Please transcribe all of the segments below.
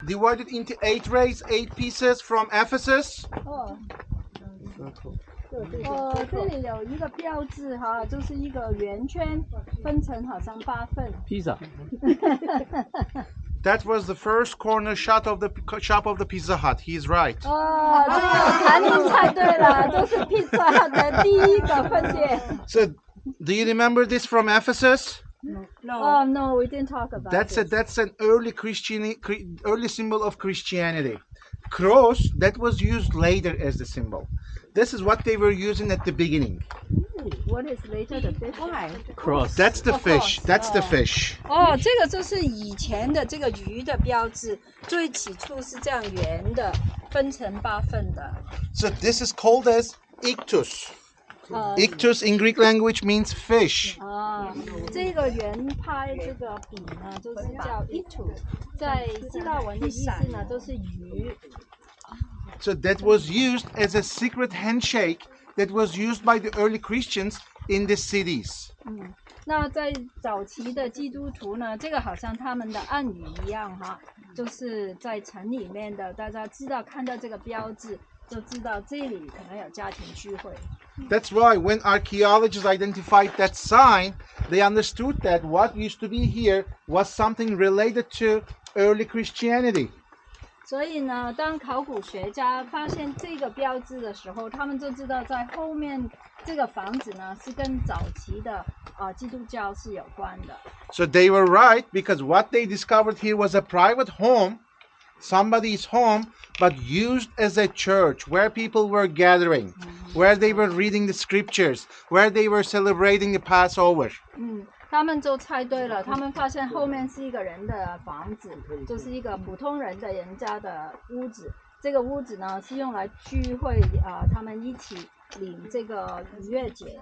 divided into 8 rays, 8 pieces from Ephesus. 这里有一个标志哈，就是一个圆圈，分成好像8份。披萨。That was the first corner shop of the Pizza Hut. He is right. 哦，这个谭林猜对了，就是 Pizza Hut 的第一个分店。So, do you remember this from Ephesus? Oh no, we didn't talk about That's an early early symbol of Christianity. Cross, that was used later as the symbol. This is what they were using at the beginning. What is later the fish? Cross. That's the fish. That's the fish. 哦，这个就是以前的这个鱼的标志，最起初是这样圆的，分成8份的。So this is called as ictus. Ictus in Greek language means fish. 这个圆拍这个笔呢，就是叫 ictus， 在希腊文的意思呢，都是鱼。So that was used as a secret handshake that was used by the early Christians in the cities. 那在早期的基督徒呢，这个好像他们的暗语一样哈，就是在城里面的，大家知道看到这个标志，就知道这里可能有家庭聚会。That's why when archaeologists identified that sign, they understood that what used to be here was something related to early Christianity. 所以呢，当考古学家发现这个标志的时候，他们就知道在后面这个房子呢是跟早期的基督教是有关的。So they were right because what they discovered here was a private home, somebody's home, but used as a church where people were gathering, where they were reading the scriptures, where they were celebrating the Passover. 他们就猜对了，他们发现后面是一个人的房子，就是一个普通人的人家的屋子。这个屋子呢是用来聚会他们一起领这个逾越节。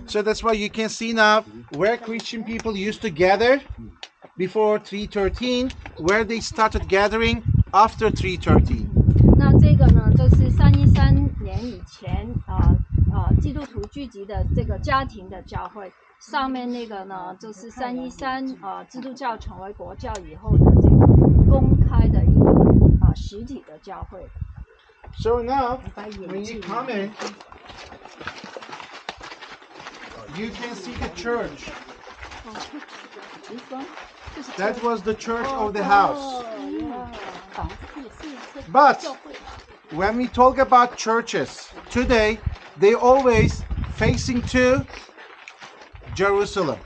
So that's why you can see now where Christian people used to gather before 313, where they started gathering after 313. 那这个呢就是313年以前基督徒聚集的这个家庭的教会。上面那个呢，就是313基督教成为国教以后的这个公开的一个实体的教会。So now, when you come in, you can see the church. That was the church of the house. But when we talk about churches today, they always facing to Jerusalem,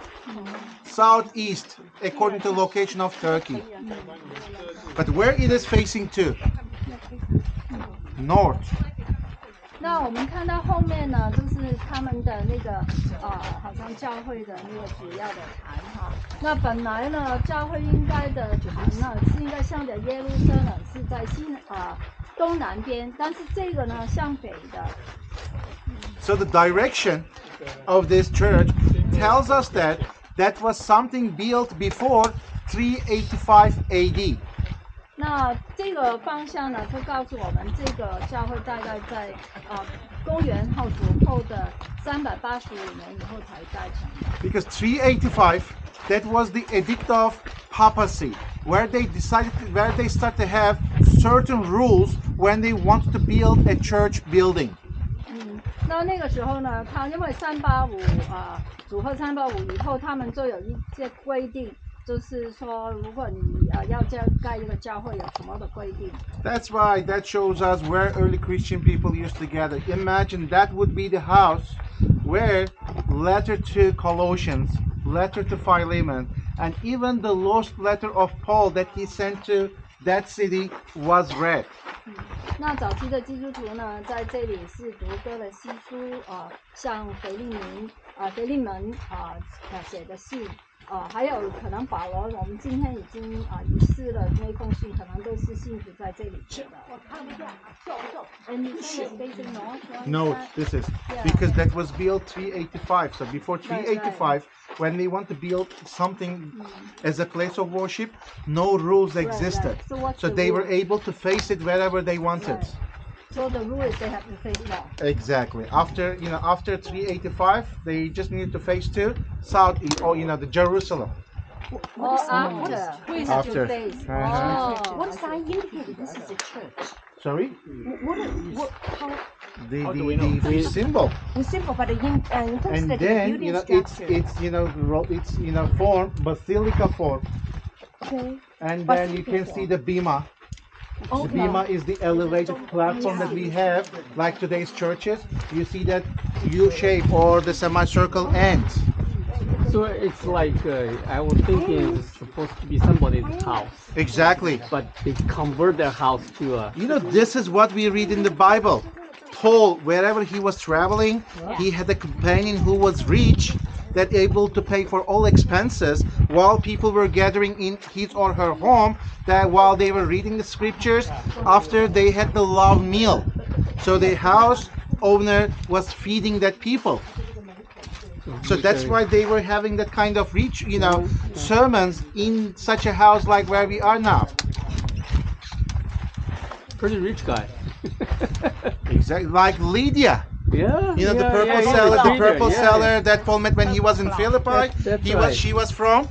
southeast, according to location of Turkey. But where it is facing to? North. 那我们看到后面呢，就是他们的那个好像教会的那个主要的坛哈。那本来呢，教会应该的坛呢是应该向着耶路撒冷，是在东南边，但是这个呢向北的。So the direction of this church tells us that was something built before 385 AD. 那这个方向呢，就告诉我们这个教会大概在公元后主后的385年以后才盖成的。Because 385, that was the edict of papacy, where they start to have certain rules when they want to build a church building. 那个时候呢，他因为385主后385以后，他们就有一些规定。就是说，如果你要盖一个教会，有什么的规定 That's why that shows us where early Christian people used to gather. Imagine that would be the house where letter to Colossians, letter to Philemon, and even the lost letter of Paul that he sent to that city was read. 那早期的基督徒呢，在这里是读哥勒西书向腓利门写的信。还有可能保罗，我们今天已经遗失了那封信，可能都是信徒在这里写的。我看不见，And this is facing north. No, this is because that was built 385. So before 385, when they want to build something as a place of worship, no rules existed. So they were able to face it wherever they wanted. So the rule is they have to face north. Exactly. After 385, they just needed to face to south or the Jerusalem. Or after. After. Days. Uh-huh. Oh, What does that indicate? This is a church. Sorry? How The symbol. the symbol, but in terms And of the then building it's structure. form, basilica form. Okay. And then you can see the bima. The bima is the elevated platform that we have, like today's churches. You see that U shape or the semicircle ends. So it's like I was thinking it's supposed to be somebody's house, Exactly. but they convert their house to a. This is what we read in the Bible. Paul, wherever he was traveling, he had a companion who was rich, that able to pay for all expenses while people were gathering in his or her home, that while they were reading the scriptures after they had the love meal. So the house owner was feeding that people. So that's why they were having that kind of rich, sermons in such a house like where we are now. Pretty rich guy. Exactly, like Lydia. Yeah. The purple seller, the purple seller that Paul met when he was in Philippi. That's She was from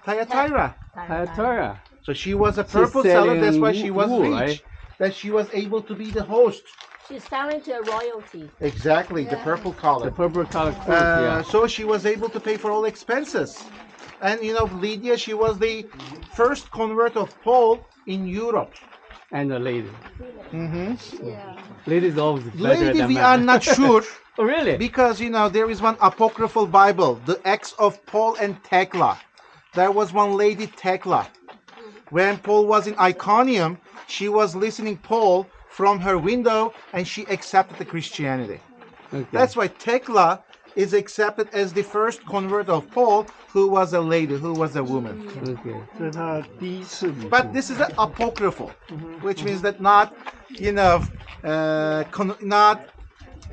Thyatira. Thyatira. So she was a purple seller. That's why she was wool, rich. right? That she was able to be the host. She's selling to royalty. Exactly, the purple color. The purple color clothes, So she was able to pay for all expenses. And Lydia, she was the first convert of Paul in Europe. And a lady. yeah. Ladies always better Lady, than we man. are not sure. Oh, really? Because there is one apocryphal Bible, the Acts of Paul and Thecla. There was one lady, Thecla. When Paul was in Iconium, she was listening Paul from her window, and she accepted the Christianity. Okay. That's why Thecla is accepted as the first convert of Paul, who was a lady, who was a woman. Okay. But this is an apocryphal, which means that not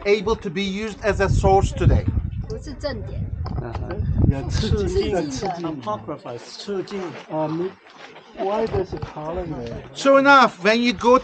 able to be used as a source today. 不是正典， Apocrypha, 致敬. Why does it color there? So enough, when you go